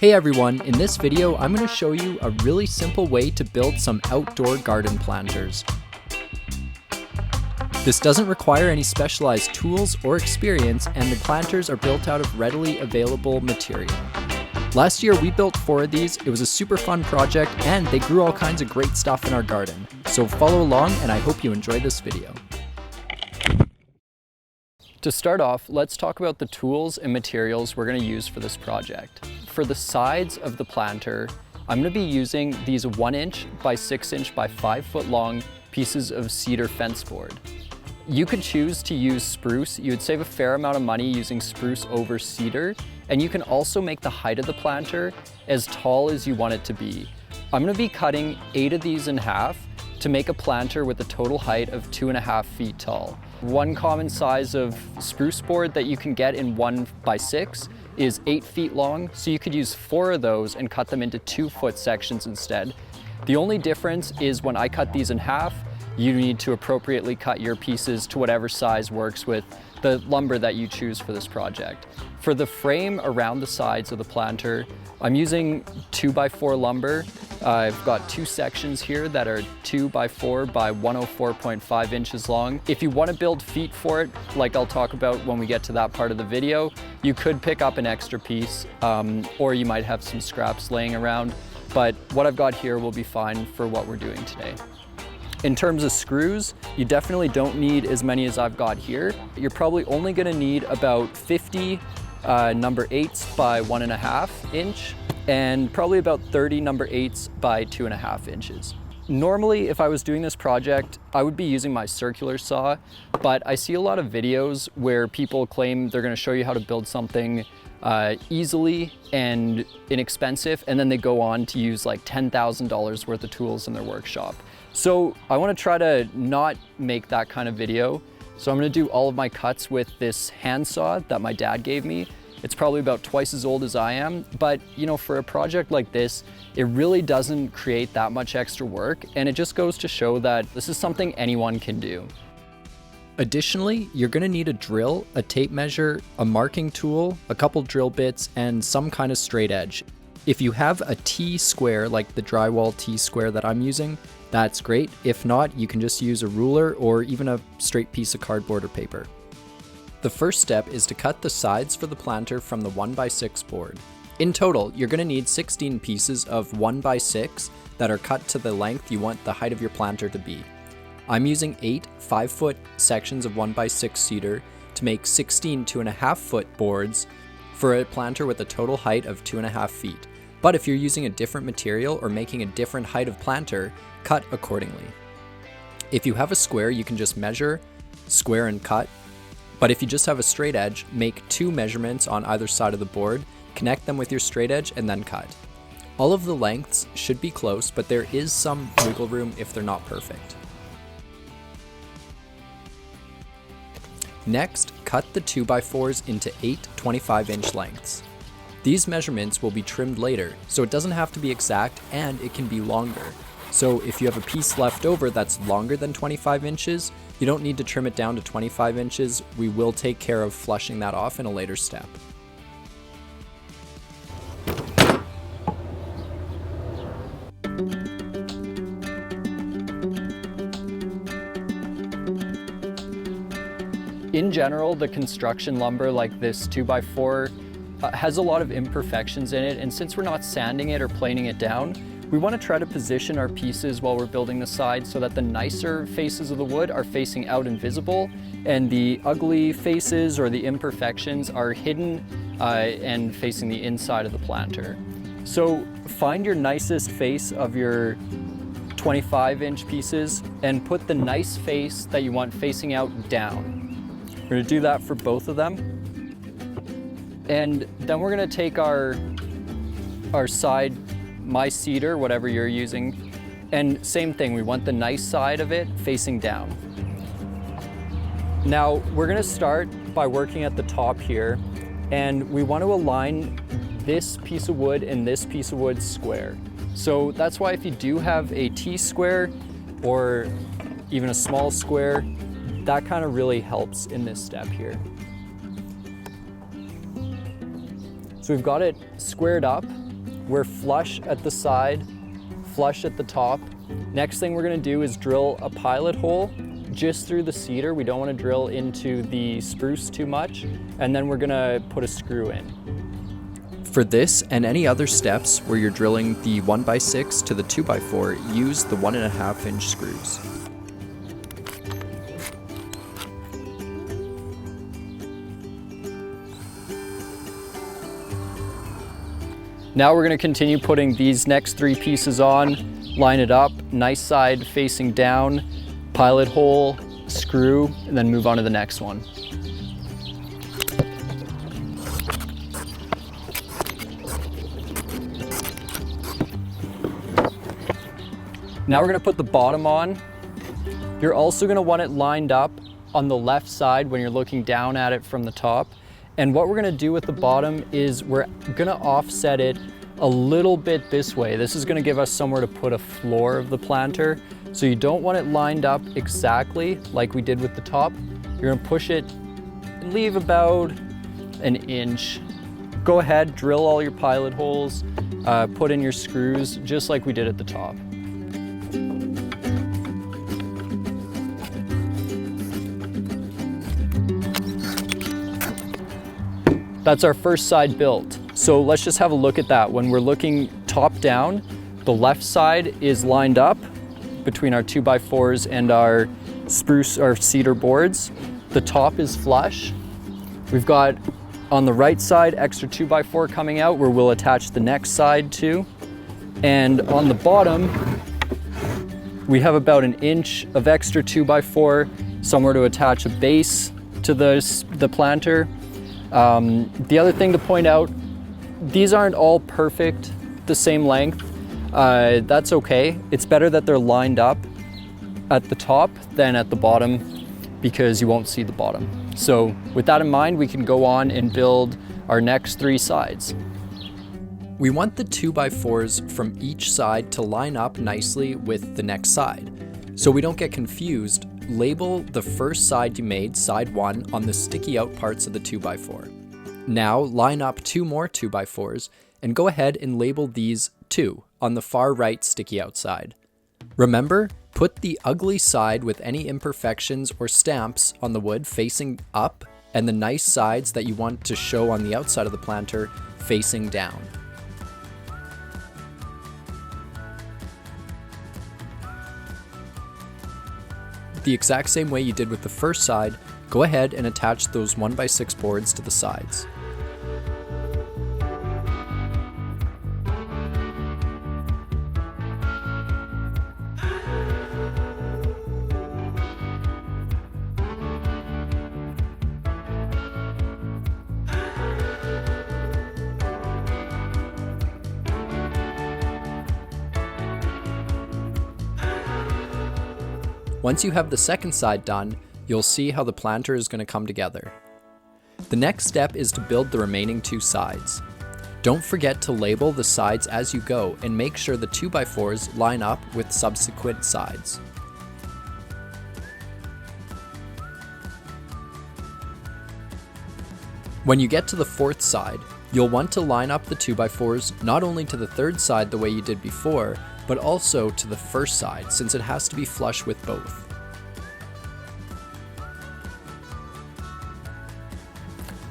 Hey everyone, in this video I'm going to show you a really simple way to build some outdoor garden planters. This doesn't require any specialized tools or experience, and the planters are built out of readily available material. Last year we built 4 of these. It was a super fun project and they grew all kinds of great stuff in our garden. So follow along and I hope you enjoy this video. To start off, let's talk about the tools and materials we're going to use for this project. For the sides of the planter, I'm going to be using these 1" by 6" by 5 foot long pieces of cedar fence board. You could choose to use spruce. You would save a fair amount of money using spruce over cedar, and you can also make the height of the planter as tall as you want it to be. I'm going to be cutting 8 of these in half to make a planter with a total height of 2.5 feet tall. One common size of spruce board that you can get in 1 by 6 is 8 feet long, so you could use 4 of those and cut them into 2-foot sections instead. The only difference is when I cut these in half, you need to appropriately cut your pieces to whatever size works with the lumber that you choose for this project. For the frame around the sides of the planter, I'm using 2 by 4 lumber. I've got 2 sections here that are 2 by 4 by 104.5 inches long. If you want to build feet for it, like I'll talk about when we get to that part of the video, you could pick up an extra piece, or you might have some scraps laying around, but what I've got here will be fine for what we're doing today. In terms of screws, you definitely don't need as many as I've got here. You're probably only going to need about 50 number 8s by 1.5 inch and probably about 30 number 8s by 2.5 inches. Normally, if I was doing this project, I would be using my circular saw, but I see a lot of videos where people claim they're going to show you how to build something easily and inexpensive, and then they go on to use like $10,000 worth of tools in their workshop. So I want to try to not make that kind of video. So I'm going to do all of my cuts with this hand saw that my dad gave me. It's probably about twice as old as I am, but you know, for a project like this, it really doesn't create that much extra work, and it just goes to show that this is something anyone can do. Additionally, you're going to need a drill, a tape measure, a marking tool, a couple drill bits, and some kind of straight edge. If you have a T-square, like the drywall T-square that I'm using, that's great. If not, you can just use a ruler or even a straight piece of cardboard or paper. The first step is to cut the sides for the planter from the 1 by 6 board. In total, you're going to need 16 pieces of 1 by 6 that are cut to the length you want the height of your planter to be. I'm using 8 5-foot sections of 1 by 6 cedar to make 16 2.5 foot boards for a planter with a total height of 2.5 feet. But if you're using a different material or making a different height of planter, cut accordingly. If you have a square, you can just measure, square and cut. But if you just have a straight edge, make 2 measurements on either side of the board, connect them with your straight edge, and then cut. All of the lengths should be close, but there is some wiggle room if they're not perfect. Next, cut the 2 by 4s into 8 25-inch lengths. These measurements will be trimmed later, so it doesn't have to be exact and it can be longer. So if you have a piece left over that's longer than 25 inches, you don't need to trim it down to 25 inches. We will take care of flushing that off in a later step. In general, the construction lumber like this 2 by 4 has a lot of imperfections in it, and since we're not sanding it or planing it down, we want to try to position our pieces while we're building the sides so that the nicer faces of the wood are facing out and visible, and the ugly faces or the imperfections are hidden and facing the inside of the planter. So find your nicest face of your 25-inch pieces and put the nice face that you want facing out down. We're going to do that for both of them. And then we're going to take our side, my cedar, whatever you're using, and same thing, we want the nice side of it facing down. Now we're going to start by working at the top here, and we want to align this piece of wood and this piece of wood square. So that's why if you do have a T-square or even a small square, that kind of really helps in this step here. So we've got it squared up, we're flush at the side, flush at the top. Next thing we're gonna do is drill a pilot hole just through the cedar. We don't want to drill into the spruce too much. And then we're gonna put a screw in. For this and any other steps where you're drilling the 1x6 to the 2x4, use the 1.5 inch screws. Now we're going to continue putting these next 3 pieces on, line it up, nice side facing down, pilot hole, screw, and then move on to the next one. Now we're going to put the bottom on. You're also going to want it lined up on the left side when you're looking down at it from the top. And what we're gonna do with the bottom is we're gonna offset it a little bit this way. This is gonna give us somewhere to put a floor of the planter. So you don't want it lined up exactly like we did with the top. You're gonna push it and leave about an inch. Go ahead, drill all your pilot holes, put in your screws just like we did at the top. That's our first side built. So let's just have a look at that. When we're looking top down, the left side is lined up between our 2x4s and our spruce or cedar boards. The top is flush. We've got on the right side extra 2x4 coming out where we'll attach the next side to. And on the bottom, we have about an inch of extra 2x4, somewhere to attach a base to the planter. The other thing to point out, these aren't all perfect the same length. That's okay. It's better that they're lined up at the top than at the bottom because you won't see the bottom. So with that in mind, we can go on and build our next 3 sides. We want the 2x4s from each side to line up nicely with the next side. So we don't get confused, label the first side you made, side 1, on the sticky out parts of the 2x4. Now line up 2 more 2x4s and go ahead and label these 2 on the far right sticky out side. Remember, put the ugly side with any imperfections or stamps on the wood facing up and the nice sides that you want to show on the outside of the planter facing down. The exact same way you did with the first side, go ahead and attach those 1x6 boards to the sides. Once you have the second side done, you'll see how the planter is going to come together. The next step is to build the remaining 2 sides. Don't forget to label the sides as you go and make sure the 2x4s line up with subsequent sides. When you get to the 4th side, you'll want to line up the 2x4s not only to the 3rd side the way you did before, but also to the first side, since it has to be flush with both.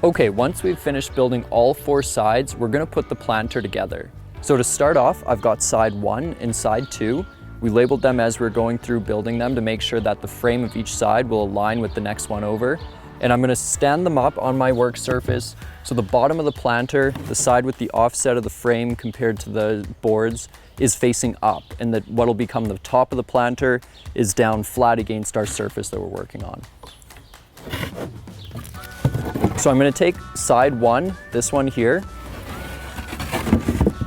Okay, once we've finished building all 4 sides, we're gonna put the planter together. So to start off, I've got side 1 and side 2. We labeled them as we're going through building them to make sure that the frame of each side will align with the next one over. And I'm gonna stand them up on my work surface. So the bottom of the planter, the side with the offset of the frame compared to the boards, is facing up, and that what'll become the top of the planter is down flat against our surface that we're working on. So I'm gonna take side 1, this one here,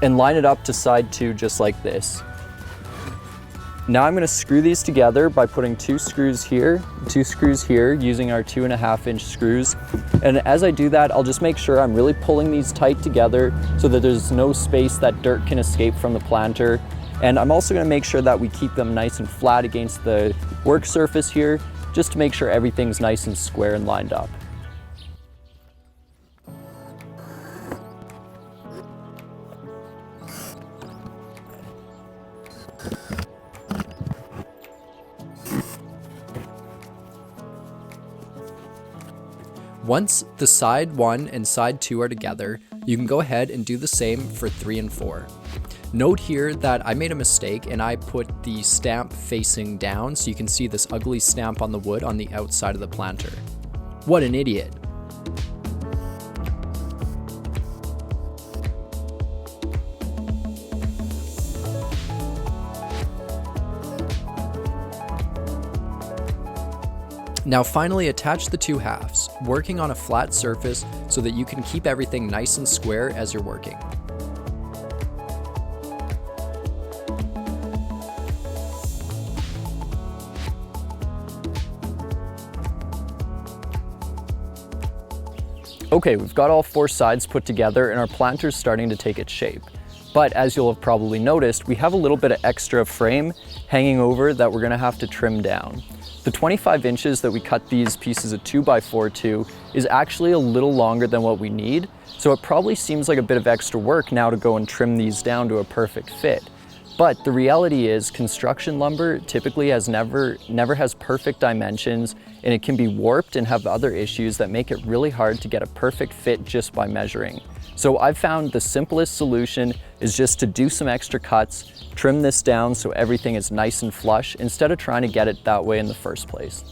and line it up to side 2 just like this. Now I'm gonna screw these together by putting 2 screws here, 2 screws here, using our 2.5 inch screws. And as I do that, I'll just make sure I'm really pulling these tight together so that there's no space that dirt can escape from the planter. And I'm also gonna make sure that we keep them nice and flat against the work surface here, just to make sure everything's nice and square and lined up. Once the side 1 and side 2 are together, you can go ahead and do the same for 3 and 4. Note here that I made a mistake and I put the stamp facing down so you can see this ugly stamp on the wood on the outside of the planter. What an idiot. Now finally attach the two halves, working on a flat surface so that you can keep everything nice and square as you're working. Okay, we've got all 4 sides put together and our planter's starting to take its shape. But as you'll have probably noticed, we have a little bit of extra frame hanging over that we're gonna have to trim down. The 25 inches that we cut these pieces of 2x4 to is actually a little longer than what we need, so it probably seems like a bit of extra work now to go and trim these down to a perfect fit. But the reality is construction lumber typically never has perfect dimensions, and it can be warped and have other issues that make it really hard to get a perfect fit just by measuring. So I've found the simplest solution is just to do some extra cuts, trim this down so everything is nice and flush instead of trying to get it that way in the first place.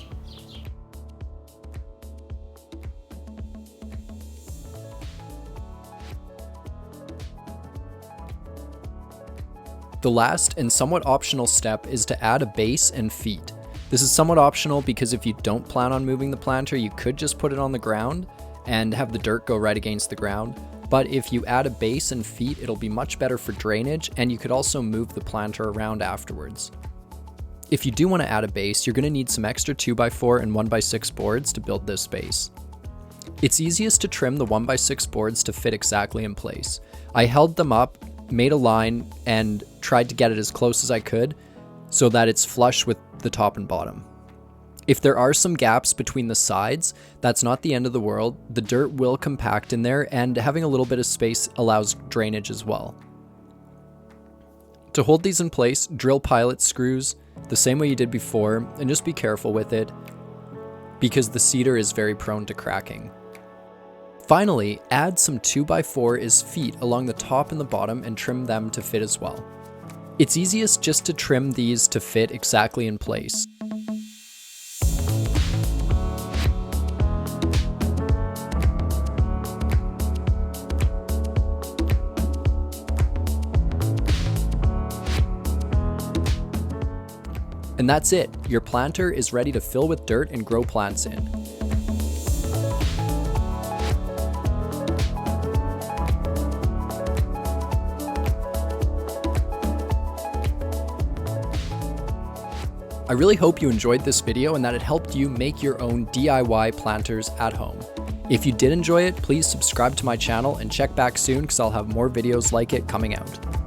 The last and somewhat optional step is to add a base and feet. This is somewhat optional because if you don't plan on moving the planter, you could just put it on the ground and have the dirt go right against the ground. But if you add a base and feet, it'll be much better for drainage, and you could also move the planter around afterwards. If you do want to add a base, you're going to need some extra 2x4 and 1x6 boards to build this base. It's easiest to trim the 1x6 boards to fit exactly in place. I held them up, made a line, and tried to get it as close as I could so that it's flush with the top and bottom. If there are some gaps between the sides, that's not the end of the world. The dirt will compact in there, and having a little bit of space allows drainage as well. To hold these in place, drill pilot screws the same way you did before, and just be careful with it because the cedar is very prone to cracking. Finally, add some 2x4 as feet along the top and the bottom and trim them to fit as well. It's easiest just to trim these to fit exactly in place. And that's it. Your planter is ready to fill with dirt and grow plants in. I really hope you enjoyed this video and that it helped you make your own DIY planters at home. If you did enjoy it, please subscribe to my channel and check back soon because I'll have more videos like it coming out.